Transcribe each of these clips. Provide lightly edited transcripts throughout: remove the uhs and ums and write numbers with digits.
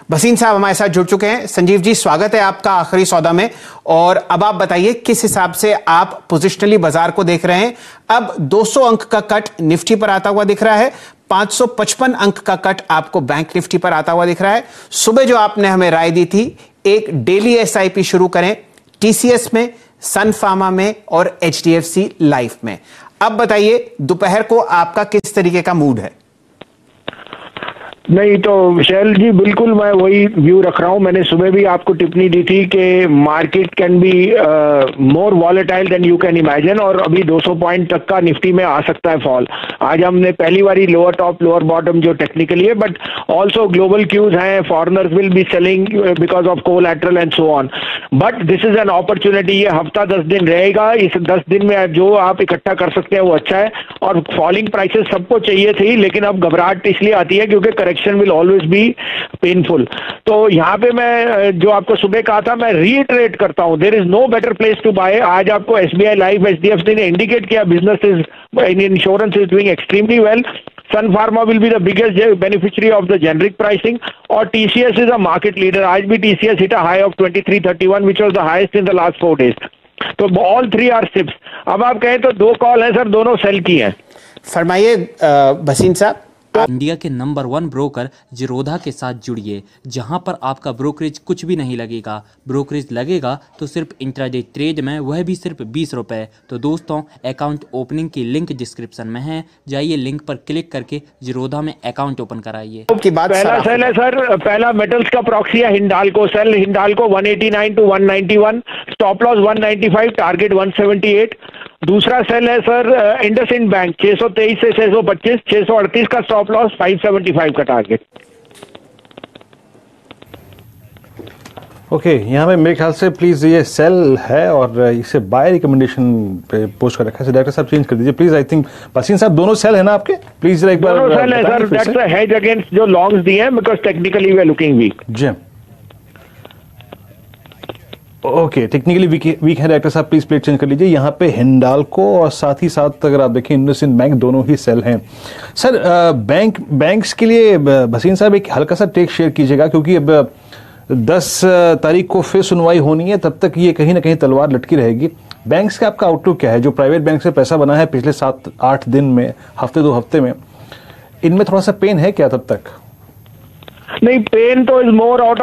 भसीन साहब हमारे साथ जुड़ चुके हैं। संजीव जी, स्वागत है आपका आखिरी सौदा में। और अब आप बताइए किस हिसाब से आप पोजिशनली बाजार को देख रहे हैं। अब 200 अंक का कट निफ्टी पर आता हुआ दिख रहा है, 555 अंक का कट आपको बैंक निफ्टी पर आता हुआ दिख रहा है। सुबह जो आपने हमें राय दी थी, एक डेली एसआईपी शुरू करें टीसीएस में, सन फार्मा में और एचडीएफसी लाइफ में। अब बताइए दोपहर को आपका किस तरीके का मूड है? नहीं तो शैल जी, बिल्कुल मैं वही व्यू रख रहा हूं। मैंने सुबह भी आपको टिप्पणी दी थी कि market can be more volatile than you can imagine, और अभी 200 पॉइंट तक का निफ्टी में आ सकता है फॉल। आज हमने पहली बारी लोअर टॉप लोअर बॉटम जो टेक्निकली है, बट ऑल्सो ग्लोबल क्यूज हैं, foreigners will be selling because of collateral and so on. But this is an opportunity. ये हफ्ता 10 दिन रहेगा, इस 10 दिन में जो आप इकट्ठा कर सकते हैं वो अच्छा है। और फॉलिंग प्राइसेस सबको चाहिए थी, लेकिन अब घबराहट इसलिए आती है क्योंकि correction will always be painful. तो यहाँ पे मैं जो आपको सुबह कहा था, मैं रीइटरेट करता हूँ, there is no better place to buy. आज आपको एसबीआई लाइफ, एचडीएफसी ने इंडिकेट किया business is in insurance is doing extremely well. Sun Pharma will be the biggest beneficiary of the generic pricing, और TCS is a market leader. आज भी TCS hit a high of 2331, which was the highest in the last 4 days. तो all three are SIPs. अब आप कहें तो 2 call है sir, दोनों सेल की हैं। फरमाइए भसीन साहब। इंडिया के नंबर 1 ब्रोकर जीरोधा के साथ जुड़िए, जहां पर आपका ब्रोकरेज कुछ भी नहीं लगेगा। ब्रोकरेज लगेगा तो सिर्फ इंट्राडे ट्रेड में, वह भी सिर्फ 20 रुपए। तो दोस्तों, अकाउंट ओपनिंग की लिंक डिस्क्रिप्शन में है, जाइए लिंक पर क्लिक करके जीरोधा में अकाउंट ओपन कराइए। पहला सेल है सर, पहला मेटल्स का प्रॉक्सी है Hindalco sell. Hindalco 189 to 191, stop loss 195, target 178। दूसरा सेल है सर इंडसइंड बैंक 623 से 625, 638 का स्टॉप लॉस, 575 का टारगेट। ओके, यहाँ पे मेरे ख्याल से प्लीज ये सेल है और इसे बाय रिकमेंडेशन पे पोस्ट कर रखा है। डायरेक्टर साहब चेंज कर दीजिए प्लीज। आई थिंक भसीन साहब दोनों सेल है ना आपके? प्लीज जरा एक बार। दोनों सेल है sir, that's a hedge against जो लॉन्ग्स दिए हैं, because technically we are looking weak. जी ओके, टेक्निकली वीक है। डायरेक्टर साहब प्लीज प्लेट चेंज कर लीजिए। यहाँ पे हिंडाल्को और साथ ही साथ अगर आप देखें इंडसइंड बैंक, दोनों ही सेल हैं सर। बैंक्स के लिए भसीन साहब एक हल्का सा टेक शेयर कीजिएगा, क्योंकि अब 10 तारीख को फिर सुनवाई होनी है, तब तक ये कहीं ना कहीं तलवार लटकी रहेगी। बैंक्स का आपका आउटलुक क्या है? जो प्राइवेट बैंक से पैसा बना है पिछले 7-8 दिन में, हफ्ते 2 हफ्ते में, इनमें थोड़ा सा पेन है क्या तब तक? नहीं, पेन तो is more out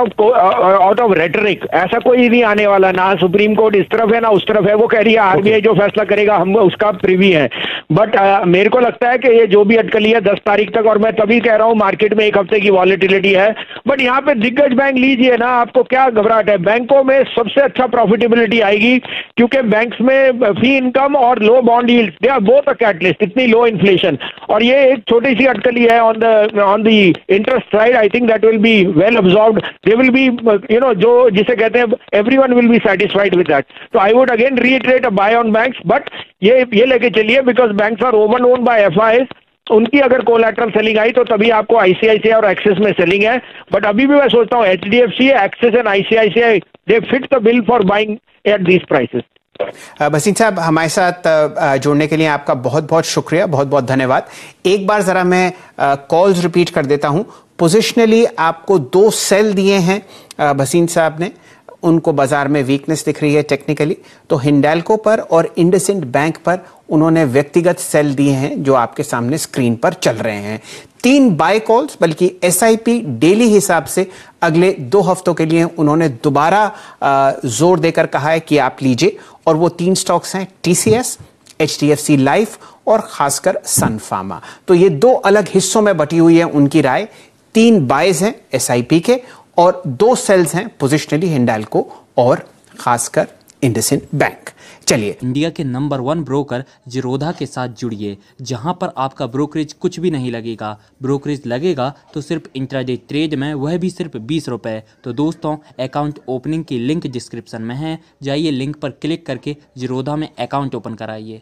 of rhetoric. ऐसा कोई नहीं आने वाला, ना सुप्रीम कोर्ट इस तरफ है ना उस तरफ है। वो कह रही है आरबीआई जो फैसला करेगा हम उसका प्रिवी है। बट मेरे को लगता है कि ये जो भी अटकली है 10 तारीख तक, और मैं तभी कह रहा हूँ मार्केट में 1 हफ्ते की वॉलेटिलिटी है। बट यहाँ पे दिग्गज बैंक लीजिए ना, आपको क्या घबराहट है? बैंकों में सबसे अच्छा प्रॉफिटेबिलिटी आएगी, क्योंकि बैंक्स में फी इनकम और low bond yields, they are both a catalyst, इतनी लो इन्फ्लेशन। और ये एक छोटी सी अटकली है on the interest side. I think that will be well absorbed. They will be, जो जिसे कहते हैं, everyone will be satisfied with that. So I would again reiterate a buy on banks, but ये लेके चलिए, because banks are overknown by FIs. उनकी अगर collateral selling आई तो तभी आपको आईसीआईसीआई और एक्सिस में सेलिंग है। बट अभी भी मैं सोचता हूँ HDFC, axis and ICICI, they fit the bill for buying at these prices. Bhasin साहब, हमारे साथ जुड़ने के लिए आपका बहुत बहुत शुक्रिया, बहुत बहुत धन्यवाद। एक बार जरा मैं कॉल्स रिपीट कर देता हूं। पोजिशनली आपको 2 सेल दिए हैं भसीन साहब ने, उनको बाजार में वीकनेस दिख रही है टेक्निकली। तो हिंडाल्को पर और इंडसइंड बैंक पर उन्होंने व्यक्तिगत सेल दिए हैं जो आपके सामने स्क्रीन पर चल रहे हैं। 3 बाय कॉल्स, बल्कि एसआईपी डेली हिसाब से अगले 2 हफ्तों के लिए उन्होंने दोबारा जोर देकर कहा है कि आप लीजिए। और वो 3 स्टॉक्स हैं टीसीएस, एचडीएफसी लाइफ और खासकर सन फार्मा। तो ये 2 अलग हिस्सों में बटी हुई है उनकी राय। 3 बायज हैं एसआईपी के और 2 सेल्स हैं पोजिशनली हिंडाल्को और खासकर इंडसइंड बैंक। चलिए, इंडिया के नंबर 1 ब्रोकर जीरोधा के साथ जुड़िए, जहां पर आपका ब्रोकरेज कुछ भी नहीं लगेगा। ब्रोकरेज लगेगा तो सिर्फ इंट्राडे ट्रेड में, वह भी सिर्फ 20 रुपए। तो दोस्तों, अकाउंट ओपनिंग की लिंक डिस्क्रिप्शन में है, जाइए लिंक पर क्लिक करके जीरोधा में अकाउंट ओपन कराइए।